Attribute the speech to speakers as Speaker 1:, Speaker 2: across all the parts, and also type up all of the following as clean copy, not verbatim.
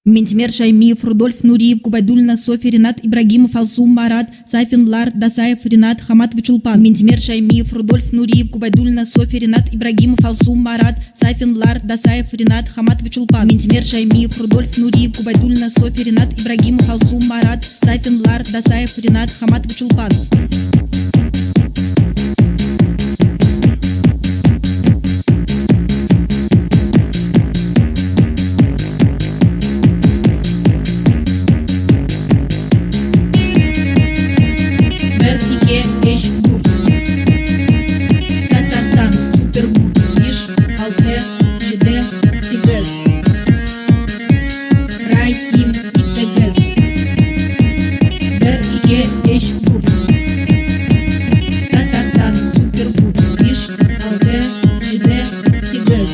Speaker 1: Ментимер Шаймиев, Рудольф Нуриев, Губайдуллина, Софья, Ренат Ибрагимов, Алсум Марат, Сайфин Лар, Дасаев, Ренат Хаматович Улпан. Ментимер Шаймиев, Рудольф Нуриев, Губайдуллина, Софья, Ренат Ибрагимов, Алсум Марат, Сайфин Лар, Дасаев, Ренат Хаматович Улпан. Ментимер Шаймиев, Рудольф Нуриев, Губайдуллина, Софья, Ренат Ибрагимов, Алсум Марат, Сайфин Лар, Дасаев, Ренат Хаматович Улпан. Татарстан, Супербуд, Иш, Алте, ЖД, Сигес, Рай, Им и Тегес, Бер, Иге, Эш, Бур. Татарстан, Супербуд, Иш, Алте, ЖД, Сигес,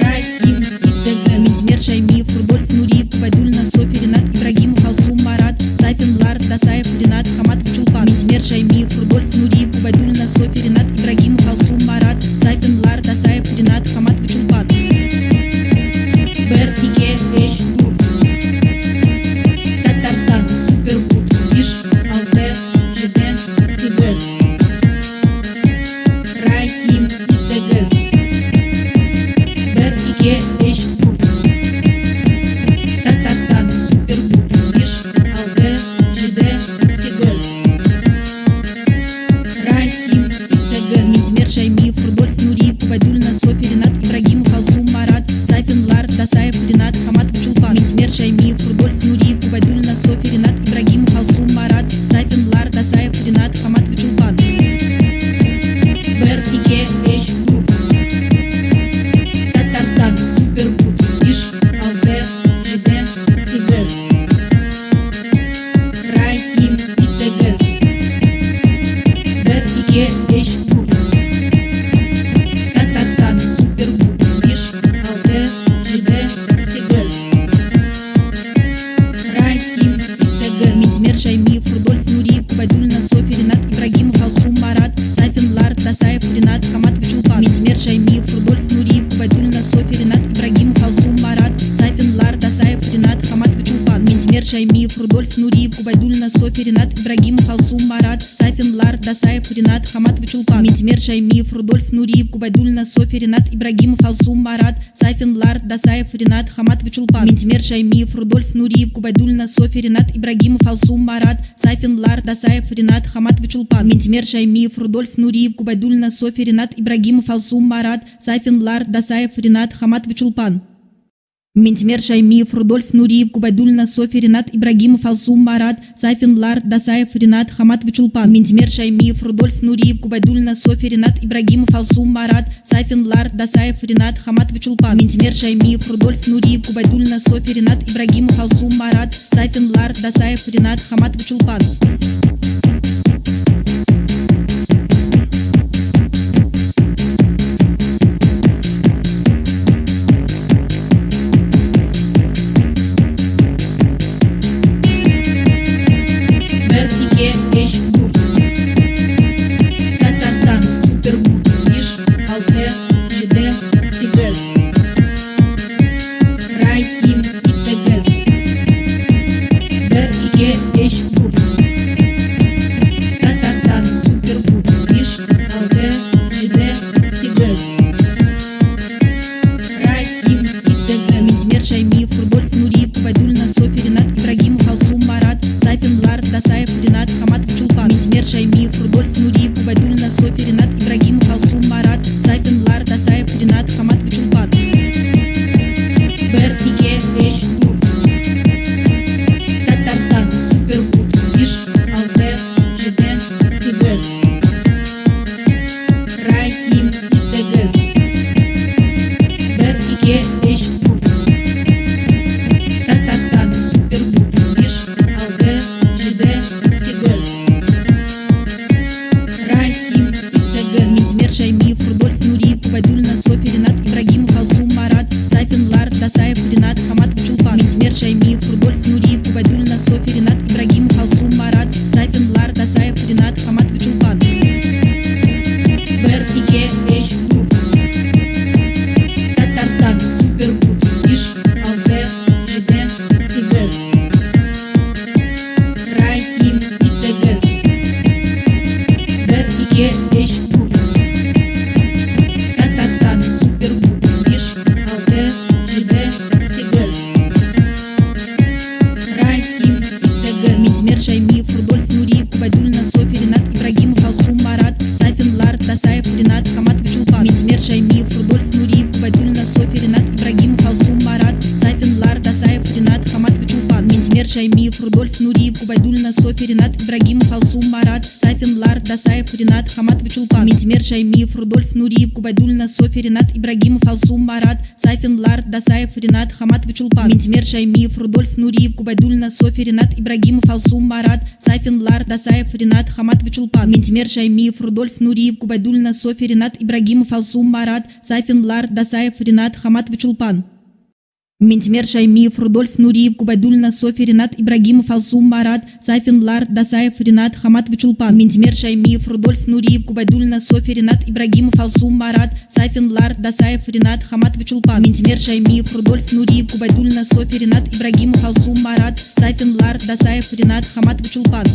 Speaker 1: Рай, Им и Тегес. Ментимер Шаймиев, Рудольф Нуриев, Губайдуллина, Софья, Ренат Ибрагимов, Алсум Марат, Сайфин Лар, Дасаев, Ренат Хаматович Улпан. Ментимер Шаймиев, Рудольф Нуриев, Губайдуллина, Софья, Ренат Ибрагимов, Алсум Марат, Сайфин Лар, Дасаев, Ренат Хаматович Улпан. Бер, Иге, Эш, Бур. Татарстан, Супербуд, Иш, Алте, ЖД, Сигес, Рай, Им и Тегес, Бер, Иге, Эш, Бур. Татарстан, Супербуд, Иш, Алте, ЖД, Сигес, Рай, Им и Тегес. Ментимер Шаймиев, Рудольф Нуриев, Губайдуллина, Софья, Ренат Ибрагимов, Алсум Марат, Сайфин Лар, Дасаев, Ренат Хаматович Улпан. Ментимер Шаймиев, Рудольф Нуриев, Губайдуллина, Софья, Ренат Ибрагимов, Алсум Марат, Сайфин Лар, Дасаев, Ренат Хаматович Улпан. Бер, Иге, Эш, Бур. Татарстан, Супербуд, Иш, Алте, ЖД, Сигес, Рай, Им и Тегес, Бер, Иге, Эш, Бур. Татарстан, Супербуд, Иш, Алте, ЖД, Сигес, Рай, Им и Тегес. Ментимер Шаймиев, Рудольф Нуриев, Губайдуллина, Софья, Ренат Ибрагимов, Алсум Марат, Сайфин Лар, Дасаев, Ренат Хаматович Улпан. Ментимер Шаймиев, Рудольф Нуриев, Губайдуллина, Софья, Ренат Ибрагимов, Алсум Марат, Сайфин Лар, Дасаев, Ренат Хаматович Улпан. Ментимер Шаймиев, Рудольф Нуриев, Губайдуллина, Софья, Ренат Ибрагимов, Алсум Марат, Сайфин Лар, Дасаев, Ренат Хаматович Улпан. Ментимер Шаймиев, Рудольф Нуриев, Губайдуллина, Софья, Ренат Ибрагимов, Алсум Марат, Сайфин Лар, Дасаев, Ренат Хаматович Улпан. Ментимер Шаймиев, Рудольф Нуриев, Губайдуллина, Софья, Ренат Ибрагимов, Алсум Марат, Сайфин Лар, Дасаев, Ренат Хаматович Улпан. Ментимер Шаймиев, Рудольф Нуриев, Губайдуллина, Софья, Ренат Ибрагимов, Алсум Марат, Сайфин Лар, Дасаев, Ренат Хаматович Улпан. Ментимер Шаймиев, Рудольф Нуриев, Губайдуллина, Софья, Ренат Ибрагимов, Алсум Марат, Сайфин Лар, Дасаев, Ренат Хаматович Улпан. Ментимер Шаймиев, Рудольф Нуриев, Губайдуллина, Софья, Ренат Ибрагимов, Алсум Марат, Сайфин Лар, Дасаев, Ренат Хаматович Улпан. Ментимер Шаймиев, Рудольф Нуриев, Губайдуллина, Софья, Ренат Ибрагимов, Алсум Марат, Сайфин Лар, Дасаев, Ренат Хаматович Улпан. Бер, Иге, Эш, Бур. Татарстан, Супербуд, Иш, Алте, ЖД, Сигес, Рай, Им и Тегес, Бер, Иге, Эш, Бур. Татарстан, Супербуд, Иш, Алте, ЖД, Сигес, Рай, Им и Тегес. Ментимер Шаймиев, Рудольф Нуриев, Губайдуллина, Софья, Ренат Ибрагимов, Алсум Марат, Сайфин Лар, Дасаев, Ренат Хаматович Улпан. Ментимер Шаймиев, Рудольф Нуриев, Губайдуллина, Софья, Ренат Ибрагимов, Алсум Марат, Сайфин Лар, Дасаев, Ренат Хаматович Улпан. Бер, Иге, Эш, Бур. Татарстан, Супербуд, Иш, Алте, ЖД, Сигес, Рай, Им и Тегес, Бер, Иге, Эш, Бур. Татарстан, Супербуд, Иш, Алте, ЖД, Сигес, Рай, Им и Тегес. Ментимер Шаймиев, Рудольф Нуриев, Губайдуллина, Софья, Ренат Ибрагимов, Алсум Марат, Сайфин Лар, Дасаев, Ренат Хаматович Улпан. Ментимер Шаймиев, Рудольф Нуриев, Губайдуллина, Софья, Ренат Ибрагимов, Алсум Марат, Сайфин Лар, Дасаев, Ренат Хаматович Улпан. Бер, Иге, Эш, Бур. Татарстан, Супербуд, Иш, Шаймиев, Рудольф Нуриев, Губайдуллина, Софья, Ренат Ибрагимов, Алсу Марат, Сайфин Лар, Дасаев, Ренат Хаматович Улпан. Минтимер Шаймиев, Рудольф Нуриев, Губайдуллина, Софья, Ренат Ибрагимов, Алсу Марат, Сайфин Лар, Дасаев, Ренат Хаматович Улпан. Минтимер Шаймиев, Рудольф Нуриев, Губайдуллина, Софья, Ренат Ибрагимов, Алсу Марат, Сайфин Лар, Дасаев, Ренат Хаматович Улпан. Минтимер Шаймиев, Рудольф Нуриев, Губайдуллина, Софья, Ренат Ибрагимов, Алсу Марат, Сайфин Лар, Дасаев, Ренат Хаматович Улпан. Минтимер Шаймиев, Рудольф Нуриев, Губайдуллина, Софья, Ренат Ибрагимов, Алсу Марат, Сайфин Лар, Дасаев, Ренат Хаматович Улпан. Минтимер Шаймиев, Рудольф Нуриев, Губайдуллина, Софья, Ренат Ибрагимов, Алсу Марат, Сайфин Лар, Дасаев, Ренат Хаматович Улпан. Минтимер Шаймиев, Рудольф Нуриев, Губайдуллина, Софья, Ренат Ибрагимов, Алсу Марат, Сайфин Лар, Дасаев, Ренат Хаматович Улпан.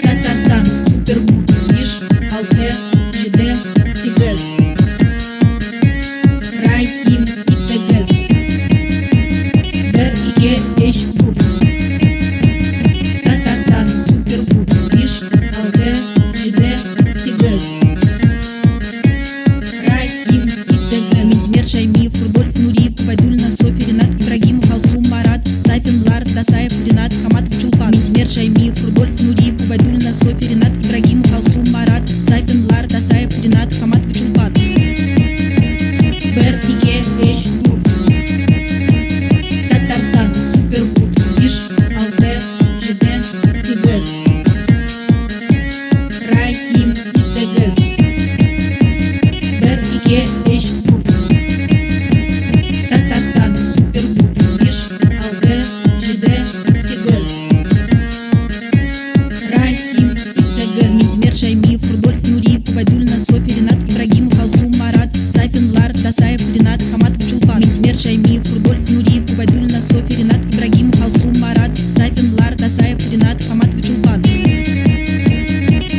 Speaker 1: Татарстан, Супергуд, Иш, Алте, ЖД, Сигез, Рай, Им и Тегез, Бер, Иге, Эш, Гурт. Татарстан, Супергуд, Иш, Алте, ЖД, Сигез, Рай, Им и Тегез. Минтимер Шаймиев, Рудольф Нуриев, Губайдуллина, Софья, Ренат Ибрагимов, Алсу Марат, Сайфин Лар, Дасаев, Ренат Хаматович Улпан. Минтимер Шаймиев, Рудольф Нуриев, Губайдуллина, Софья, Ренат Ибрагимов, Алсу Марат, Сайфин Лар, Дасаев, Ренат Хаматович Улпан. Бер, Иге, Эш, Гурт. Татарстан, Супергуд, Иш, Алте, ЖД, Сигез, Рай, Им и Тегез, Бер, Иге, Эш, Гурт. Татарстан, Супергуд, Иш, Алте, ЖД, Сигез, Рай, Им и Тегез. Минтимер Шаймиев, Рудольф Нуриев, Губайдуллина, Софья, Ренат Ибрагимов, Алсу Марат, Сайфин Лар, Дасаев, Ренат Хаматович Улпан. Минтимер Шаймиев, Рудольф Нуриев, Губайдуллина, Софья, Ренат Ибрагимов, Алсу Марат, Сайфин Лар, Дасаев, Ренат Хаматович Улпан.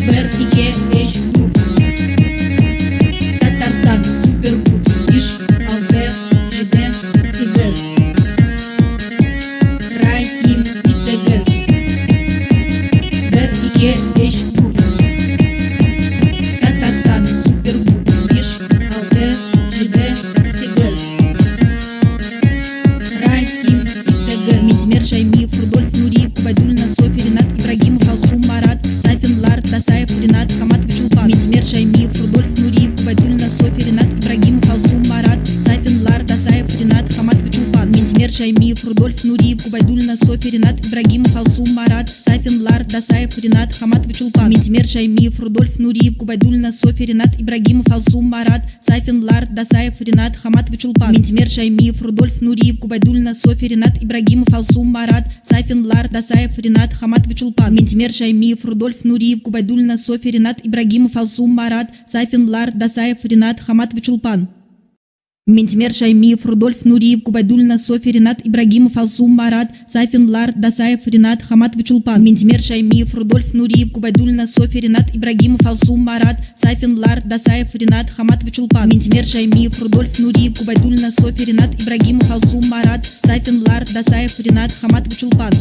Speaker 1: Бер, Иге, Эш, Гурт. Татарстан, Супергуд, Иш, Алте, ЖД, Сигез, Рай, Им и Тегез, Бер, Иге, Эш, Гурт. Татарстан, Супергуд, Иш, Алте, ЖД, Сигез, Рай, Им и Тегез. Минтимер Шаймиев, Рудольф Нуриев, Губайдуллина, Софья, Ренат Ибрагимов, Алсу Марат, Сайфин Лар, Дасаев, Ренат Хаматович Улпан. Минтимер Шаймиев, Рудольф Нуриев, Губайдуллина, Софья, Ренат Ибрагимов, Алсу Марат, Сайфин Лар, Дасаев, Ренат Хаматович Улпан. Минтимер Шаймиев, Рудольф Нуриев, Губайдуллина, Софья, Ренат Ибрагимов, Алсу Марат, Сайфин Лар, Дасаев, Ренат Хаматович Улпан. Минтимер Шаймиев, Рудольф Нуриев, Губайдуллина, Софья, Ренат Ибрагимов, Алсу Марат, Сайфин Лар, Дасаев, Ренат Хаматович Улпан. Минтимер Шаймиев, Рудольф Нуриев, Губайдуллина, Софья, Ренат Ибрагимов, Алсу Марат, Сайфин Лар, Дасаев, Ренат Хаматович Улпан. Минтимер Шаймиев, Рудольф Нуриев, Губайдуллина, Софья, Ренат Ибрагимов, Алсу Марат, Сайфин Лар, Дасаев, Ренат Хаматович Улпан. Минтимер Шаймиев, Рудольф Нуриев, Губайдуллина, Софья, Ренат Ибрагимов, Алсу Марат, Сайфин Лар, Дасаев, Ренат Хаматович Улпан. Минтимер Шаймиев, Рудольф Нуриев, Губайдуллина, Софья, Ренат Ибрагимов, Алсу Марат, Сайфин Лар, Дасаев, Ренат Хаматович Улпан. Минтимер Шаймиев, Рудольф Нуриев, Губайдуллина, Софья, Ренат Ибрагимов, Алсу Марат, Сайфин Лар, Дасаев, Ренат Хаматович Улпан.